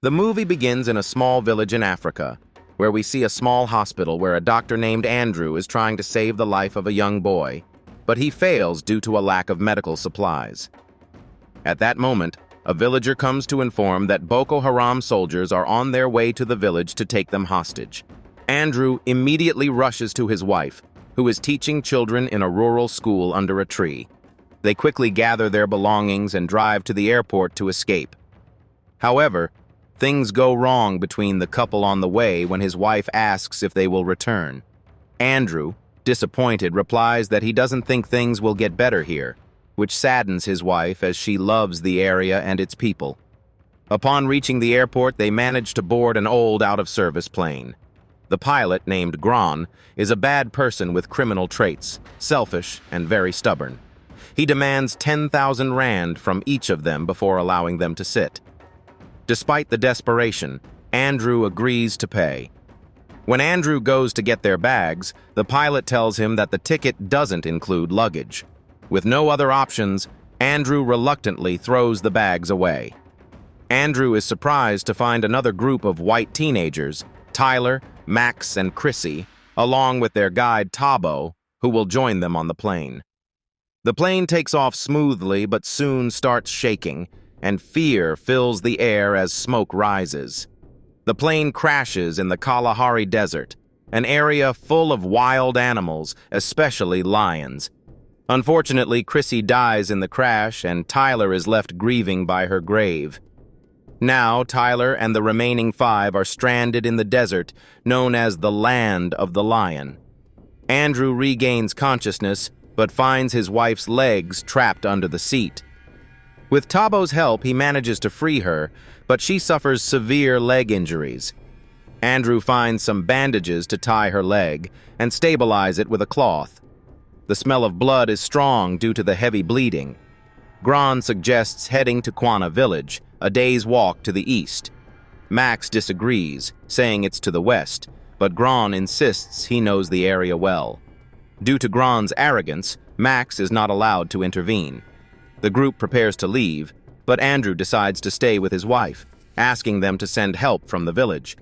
The movie begins in a small village in Africa, where we see a small hospital where a doctor named Andrew is trying to save the life of a young boy, but he fails due to a lack of medical supplies. At that moment, a villager comes to inform that Boko Haram soldiers are on their way to the village to take them hostage. Andrew immediately rushes to his wife, who is teaching children in a rural school under a tree. They quickly gather their belongings and drive to the airport to escape. However, things go wrong between the couple on the way when his wife asks if they will return. Andrew, disappointed, replies that he doesn't think things will get better here, which saddens his wife as she loves the area and its people. Upon reaching the airport, they manage to board an old out-of-service plane. The pilot, named Gran, is a bad person with criminal traits, selfish and very stubborn. He demands 10,000 rand from each of them before allowing them to sit. Despite the desperation, Andrew agrees to pay. When Andrew goes to get their bags, the pilot tells him that the ticket doesn't include luggage. With no other options, Andrew reluctantly throws the bags away. Andrew is surprised to find another group of white teenagers, Tyler, Max, and Chrissy, along with their guide Tabo, who will join them on the plane. The plane takes off smoothly but soon starts shaking, and fear fills the air as smoke rises. The plane crashes in the Kalahari Desert, an area full of wild animals, especially lions. Unfortunately, Chrissy dies in the crash, and Tyler is left grieving by her grave. Now, Tyler and the remaining 5 are stranded in the desert, known as the Land of the Lion. Andrew regains consciousness, but finds his wife's legs trapped under the seat. With Tabo's help, he manages to free her, but she suffers severe leg injuries. Andrew finds some bandages to tie her leg and stabilize it with a cloth. The smell of blood is strong due to the heavy bleeding. Gran suggests heading to Kwana village, a day's walk to the east. Max disagrees, saying it's to the west, but Gran insists he knows the area well. Due to Gran's arrogance, Max is not allowed to intervene. The group prepares to leave, but Andrew decides to stay with his wife, asking them to send help from the village.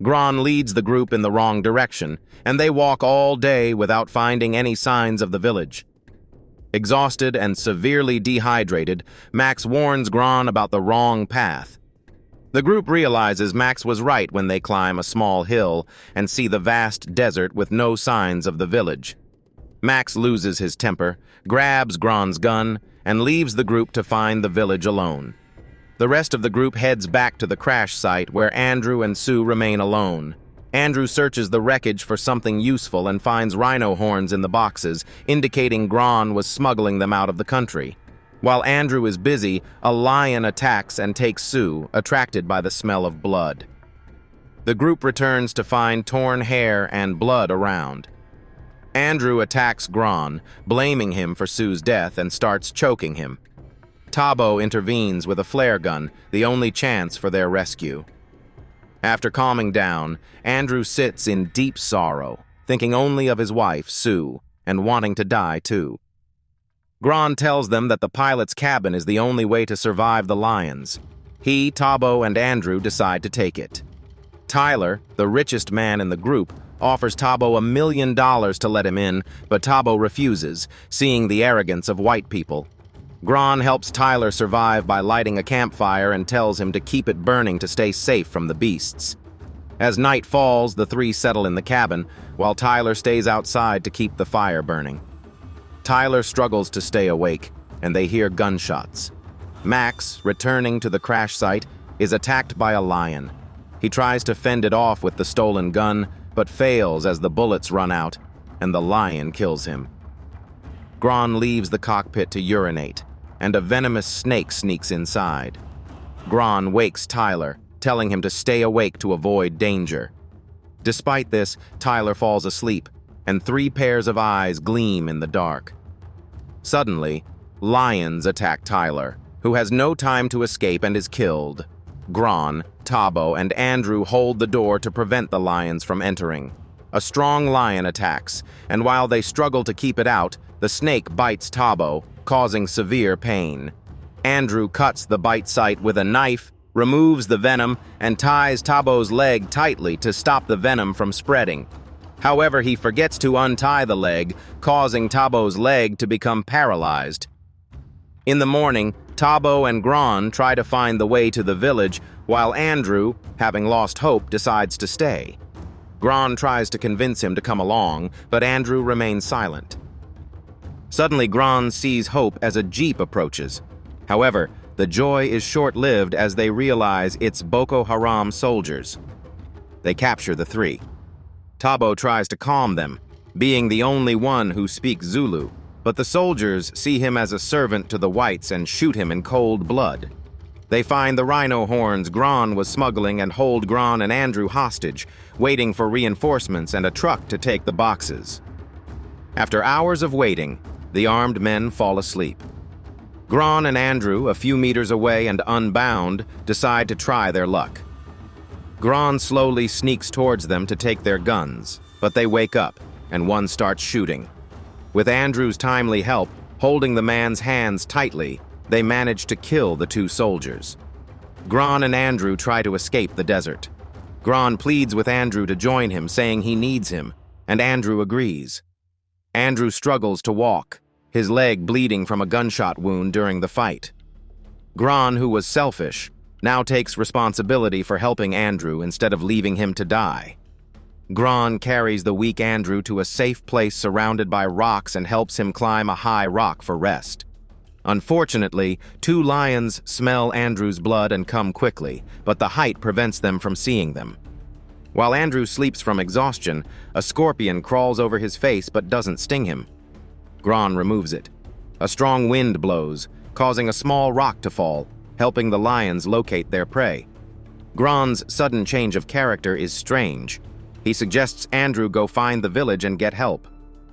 Gran leads the group in the wrong direction, and they walk all day without finding any signs of the village. Exhausted and severely dehydrated, Max warns Gran about the wrong path. The group realizes Max was right when they climb a small hill and see the vast desert with no signs of the village. Max loses his temper, grabs Gran's gun, and leaves the group to find the village alone. The rest of the group heads back to the crash site where Andrew and Sue remain alone. Andrew searches the wreckage for something useful and finds rhino horns in the boxes, indicating Gran was smuggling them out of the country. While Andrew is busy, a lion attacks and takes Sue, attracted by the smell of blood. The group returns to find torn hair and blood around. Andrew attacks Gran, blaming him for Sue's death, and starts choking him. Tabo intervenes with a flare gun, the only chance for their rescue. After calming down, Andrew sits in deep sorrow, thinking only of his wife, Sue, and wanting to die too. Gran tells them that the pilot's cabin is the only way to survive the lions. He, Tabo, and Andrew decide to take it. Tyler, the richest man in the group, offers Tabo $1 million to let him in, but Tabo refuses, seeing the arrogance of white people. Gran helps Tyler survive by lighting a campfire and tells him to keep it burning to stay safe from the beasts. As night falls, the 3 settle in the cabin, while Tyler stays outside to keep the fire burning. Tyler struggles to stay awake, and they hear gunshots. Max, returning to the crash site, is attacked by a lion. He tries to fend it off with the stolen gun, but fails as the bullets run out, and the lion kills him. Gran leaves the cockpit to urinate, and a venomous snake sneaks inside. Gran wakes Tyler, telling him to stay awake to avoid danger. Despite this, Tyler falls asleep, and 3 pairs of eyes gleam in the dark. Suddenly, lions attack Tyler, who has no time to escape and is killed. Gran, Tabo, and Andrew hold the door to prevent the lions from entering. A strong lion attacks, and while they struggle to keep it out, the snake bites Tabo, causing severe pain. Andrew cuts the bite site with a knife, removes the venom, and ties Tabo's leg tightly to stop the venom from spreading. However, he forgets to untie the leg, causing Tabo's leg to become paralyzed. In the morning, Tabo and Gron try to find the way to the village, while Andrew, having lost hope, decides to stay. Gron tries to convince him to come along, but Andrew remains silent. Suddenly, Gron sees Hope as a jeep approaches. However, the joy is short-lived as they realize it's Boko Haram soldiers. They capture the three. Tabo tries to calm them, being the only one who speaks Zulu, but the soldiers see him as a servant to the whites and shoot him in cold blood. They find the rhino horns Gron was smuggling and hold Gron and Andrew hostage, waiting for reinforcements and a truck to take the boxes. After hours of waiting, the armed men fall asleep. Gron and Andrew, a few meters away and unbound, decide to try their luck. Gron slowly sneaks towards them to take their guns, but they wake up, and one starts shooting. With Andrew's timely help, holding the man's hands tightly, they manage to kill the two soldiers. Gron and Andrew try to escape the desert. Gron pleads with Andrew to join him, saying he needs him, and Andrew agrees. Andrew struggles to walk, his leg bleeding from a gunshot wound during the fight. Gron, who was selfish, now takes responsibility for helping Andrew instead of leaving him to die. Gron carries the weak Andrew to a safe place surrounded by rocks and helps him climb a high rock for rest. Unfortunately, two lions smell Andrew's blood and come quickly, but the height prevents them from seeing them. While Andrew sleeps from exhaustion, a scorpion crawls over his face but doesn't sting him. Gron removes it. A strong wind blows, causing a small rock to fall, helping the lions locate their prey. Gron's sudden change of character is strange. He suggests Andrew go find the village and get help.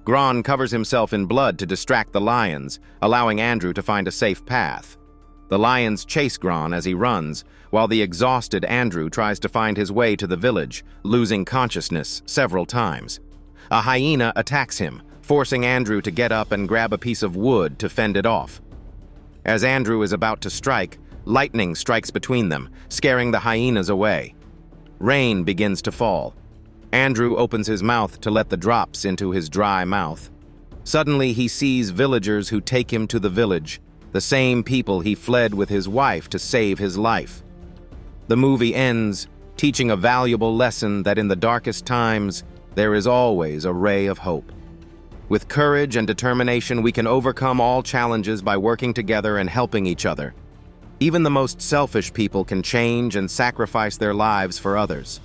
Gron covers himself in blood to distract the lions, allowing Andrew to find a safe path. The lions chase Gron as he runs, while the exhausted Andrew tries to find his way to the village, losing consciousness several times. A hyena attacks him, forcing Andrew to get up and grab a piece of wood to fend it off. As Andrew is about to strike, lightning strikes between them, scaring the hyenas away. Rain begins to fall. Andrew opens his mouth to let the drops into his dry mouth. Suddenly, he sees villagers who take him to the village, the same people he fled with his wife to save his life. The movie ends, teaching a valuable lesson that in the darkest times, there is always a ray of hope. With courage and determination, we can overcome all challenges by working together and helping each other. Even the most selfish people can change and sacrifice their lives for others.